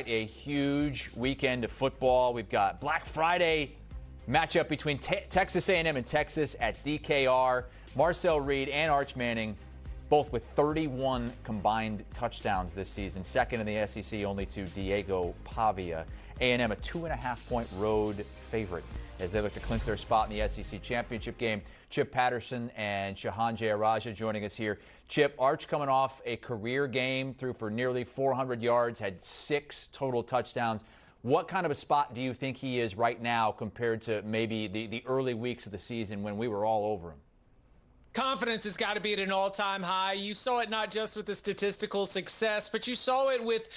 tonight. A huge weekend of football. We've got Black Friday matchup between Texas A&M and Texas at DKR. Marcel Reed and Arch Manning, both with 31 combined touchdowns this season. Second in the SEC, only to Diego Pavia. A&M a 2.5-point road favorite as they look to clinch their spot in the SEC championship game. Chip Patterson and Shehan Jeyarajah joining us here. Chip, Arch coming off a career game, threw for nearly 400 yards, had 6 total touchdowns. What kind of a spot do you think he is right now compared to maybe the early weeks of the season when we were all over him? Confidence has got to be at an all-time high. You saw it not just with the statistical success, but you saw it with,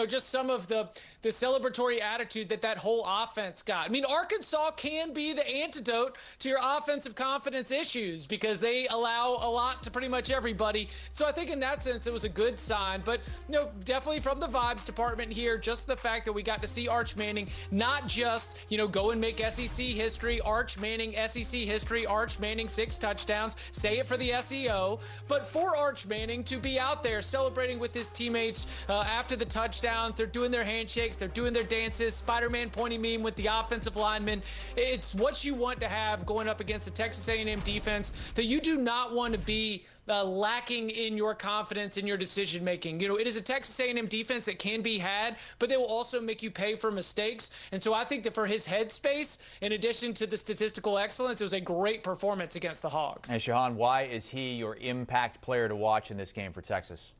just some of the celebratory attitude that whole offense got. I mean, Arkansas can be the antidote to your offensive confidence issues because they allow a lot to pretty much everybody. So I think in that sense, it was a good sign. But, definitely from the vibes department here, just the fact that we got to see Arch Manning not just, go and make SEC history, Arch Manning, SEC history, Arch Manning 6 touchdowns, say it for the SEO, but for Arch Manning to be out there celebrating with his teammates after the touchdowns. They're doing their handshakes, they're doing their dances, Spider-Man pointy meme with the offensive linemen. It's what you want to have going up against a Texas A&M defense that you do not want to be lacking in your confidence in your decision making. It is a Texas A&M defense that can be had, but they will also make you pay for mistakes. And so I think that for his headspace, in addition to the statistical excellence, it was a great performance against the Hogs. And Shehan, why is he your impact player to watch in this game for Texas?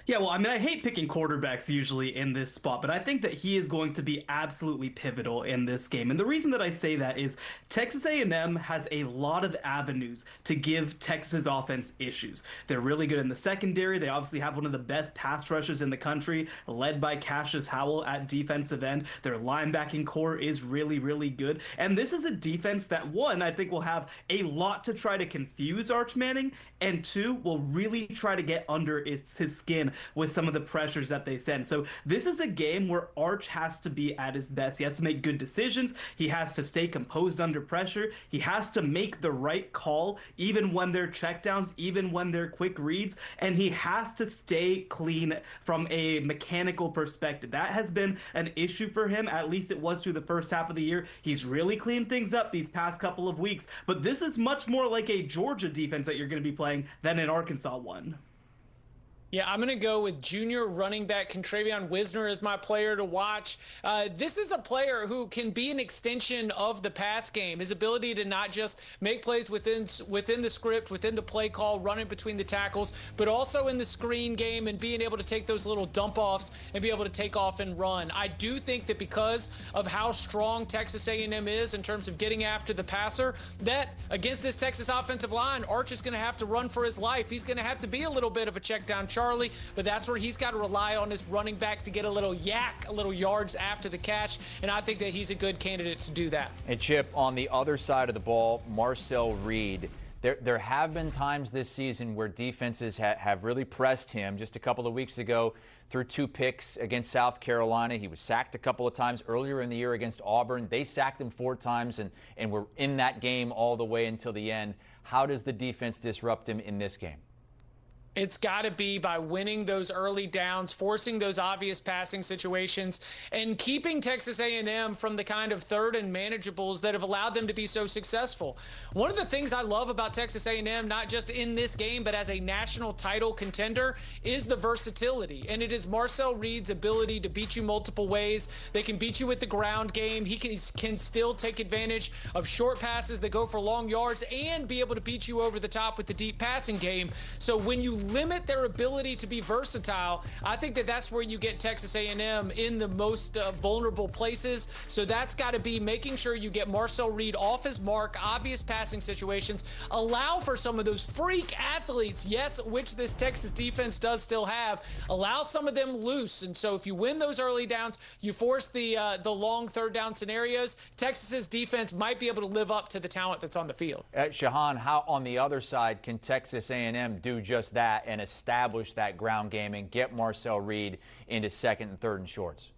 Yeah, well, I mean, I hate picking quarterbacks usually in this spot, but I think that he is going to be absolutely pivotal in this game. And the reason that I say that is Texas A&M has a lot of avenues to give Texas offense issues. They're really good in the secondary. They obviously have one of the best pass rushers in the country, led by Cassius Howell at defensive end. Their linebacking core is really, really good. And this is a defense that, one, I think will have a lot to try to confuse Arch Manning, and two, will really try to get under his skin with some of the pressures that they send. So this is a game where Arch has to be at his best. He has to make good decisions. He has to stay composed under pressure. He has to make the right call, even when they're checkdowns, even when they're quick reads, and he has to stay clean from a mechanical perspective. That has been an issue for him, at least it was through the first half of the year. He's really cleaned things up these past couple of weeks, but this is much more like a Georgia defense that you're going to be playing than an Arkansas one. Yeah, I'm going to go with junior running back Contravion Wisner as my player to watch. This is a player who can be an extension of the pass game. His ability to not just make plays within the script, within the play call, running between the tackles, but also in the screen game and being able to take those little dump-offs and be able to take off and run. I do think that because of how strong Texas A&M is in terms of getting after the passer, that against this Texas offensive line, Arch is going to have to run for his life. He's going to have to be a little bit of a check down Charlie, but that's where he's got to rely on his running back to get a little yards after the catch, and I think that he's a good candidate to do that. And Chip, on the other side of the ball, Marcel Reed. There have been times this season where defenses have really pressed him. Just a couple of weeks ago, threw 2 picks against South Carolina. He was sacked a couple of times earlier in the year against Auburn. They sacked him 4 times and were in that game all the way until the end. How does the defense disrupt him in this game? It's got to be by winning those early downs, forcing those obvious passing situations, and keeping Texas A&M from the kind of third and manageables that have allowed them to be so successful. One of the things I love about Texas A&M, not just in this game, but as a national title contender, is the versatility. And it is Marcel Reed's ability to beat you multiple ways. They can beat you with the ground game. He can still take advantage of short passes that go for long yards and be able to beat you over the top with the deep passing game. So when you limit their ability to be versatile, I think that that's where you get Texas A&M in the most vulnerable places. So that's got to be making sure you get Marcel Reed off his mark, obvious passing situations, allow for some of those freak athletes, yes, which this Texas defense does still have, allow some of them loose. And so if you win those early downs, you force the long third down scenarios, Texas's defense might be able to live up to the talent that's on the field. Shehan, how on the other side can Texas A&M do just that and establish that ground game and get Marcel Reed into second and third and shorts?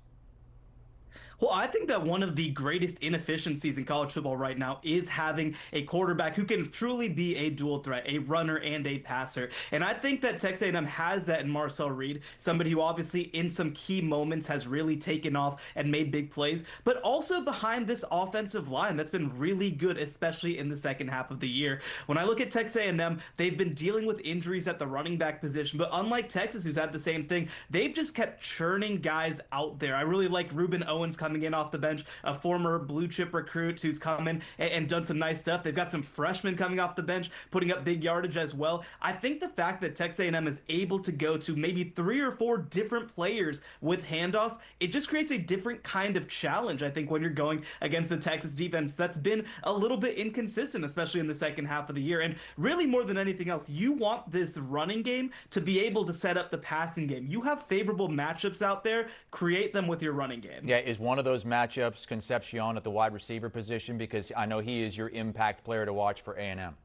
Well, I think that one of the greatest inefficiencies in college football right now is having a quarterback who can truly be a dual threat, a runner and a passer. And I think that Texas A&M has that in Marcel Reed, somebody who obviously in some key moments has really taken off and made big plays, but also behind this offensive line that's been really good, especially in the second half of the year. When I look at Texas A&M, they've been dealing with injuries at the running back position, but unlike Texas, who's had the same thing, they've just kept churning guys out there. I really like Ruben Owens coming in off the bench, a former blue chip recruit who's come in and done some nice stuff. They've got some freshmen coming off the bench, putting up big yardage as well. I think the fact that Texas A&M is able to go to maybe 3 or 4 different players with handoffs, it just creates a different kind of challenge, I think, when you're going against the Texas defense that's been a little bit inconsistent, especially in the second half of the year. And really, more than anything else, you want this running game to be able to set up the passing game. You have favorable matchups out there, create them with your running game. Yeah, is one of those matchups Concepcion at the wide receiver position? Because I know he is your impact player to watch for A&M.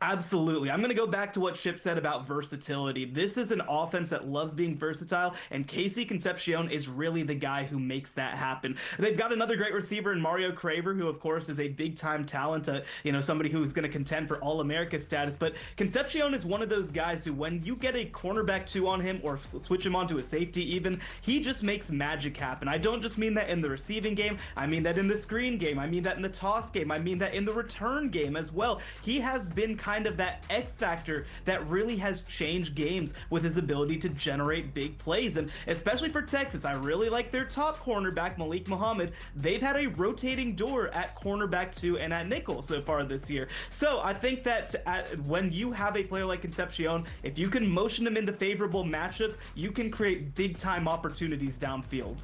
Absolutely. I'm going to go back to what Chip said about versatility. This is an offense that loves being versatile, and Casey Concepcion is really the guy who makes that happen. They've got another great receiver in Mario Craver, who, of course, is a big-time talent, somebody who's going to contend for All-America status. But Concepcion is one of those guys who, when you get a cornerback 2 on him or switch him onto a safety even, he just makes magic happen. I don't just mean that in the receiving game. I mean that in the screen game. I mean that in the toss game. I mean that in the return game as well. He has been kind of that X factor that really has changed games with his ability to generate big plays. And especially for Texas, I really like their top cornerback, Malik Muhammad. They've had a rotating door at cornerback 2 and at nickel so far this year. So I think that when you have a player like Concepcion, if you can motion him into favorable matchups, you can create big time opportunities downfield.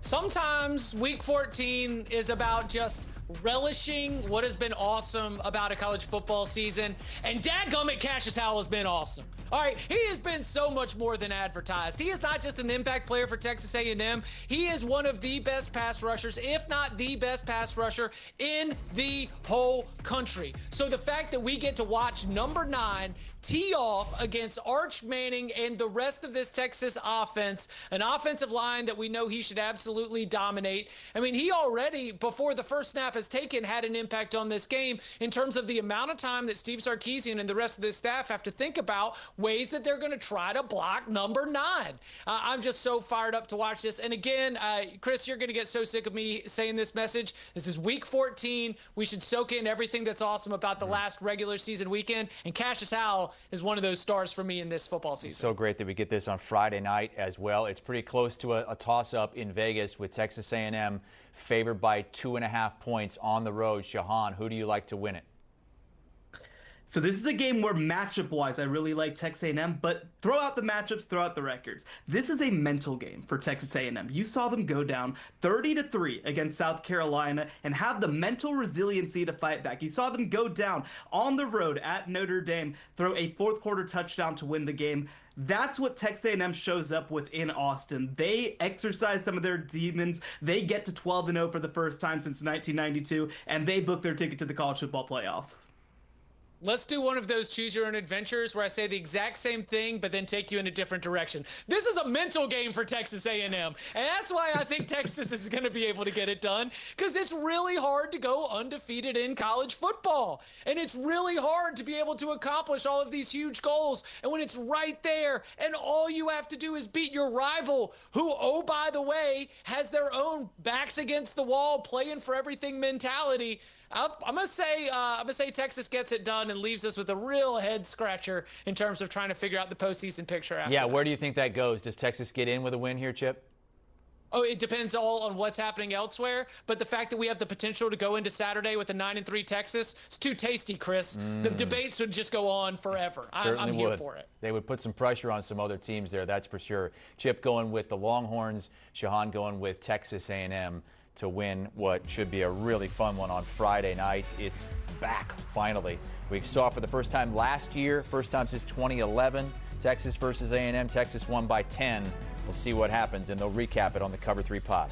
Sometimes week 14 is about just relishing what has been awesome about a college football season, and dadgummit, Cassius Howell has been awesome. All right, he has been so much more than advertised. He is not just an impact player for Texas A&M. He is one of the best pass rushers, if not the best pass rusher in the whole country. So the fact that we get to watch number 9 tee off against Arch Manning and the rest of this Texas offense, an offensive line that we know he should absolutely dominate. I mean, he already, before the first snap has taken, had an impact on this game in terms of the amount of time that Steve Sarkisian and the rest of this staff have to think about ways that they're going to try to block number 9. I'm just so fired up to watch this. And again, Chris, you're going to get so sick of me saying this message. This is week 14. We should soak in everything that's awesome about the last regular season weekend. And Cassius Howell is one of those stars for me in this football season. It's so great that we get this on Friday night as well. It's pretty close to a toss-up in Vegas with Texas A&M favored by 2.5 points on the road. Shehan, who do you like to win it? So this is a game where matchup-wise, I really like Texas A&M, but throw out the matchups, throw out the records. This is a mental game for Texas A&M. You saw them go down 30-3 against South Carolina and have the mental resiliency to fight back. You saw them go down on the road at Notre Dame, throw a fourth-quarter touchdown to win the game. That's what Texas A&M shows up with in Austin. They exercise some of their demons. They get to 12-0 for the first time since 1992, and they book their ticket to the college football playoff. Let's do one of those choose your own adventures where I say the exact same thing, but then take you in a different direction. This is a mental game for Texas A&M, and that's why I think Texas is going to be able to get it done, because it's really hard to go undefeated in college football, and it's really hard to be able to accomplish all of these huge goals. And when it's right there, and all you have to do is beat your rival, who, oh, by the way, has their own backs against the wall, playing for everything mentality. I'm gonna say Texas gets it done and leaves us with a real head scratcher in terms of trying to figure out the postseason picture after. Yeah, that. where do you think that goes? Does Texas get in with a win here, Chip? Oh, it depends all on what's happening elsewhere. But the fact that we have the potential to go into Saturday with a 9-3 Texas, it's too tasty, Chris. The debates would just go on forever. I'm here for it. They would put some pressure on some other teams there, that's for sure. Chip going with the Longhorns, Shehan going with Texas A&M to win what should be a really fun one on Friday night. It's back, finally. We saw for the first time last year, first time since 2011, Texas versus A&M. Texas won by 10. We'll see what happens, and they'll recap it on the Cover 3 pod.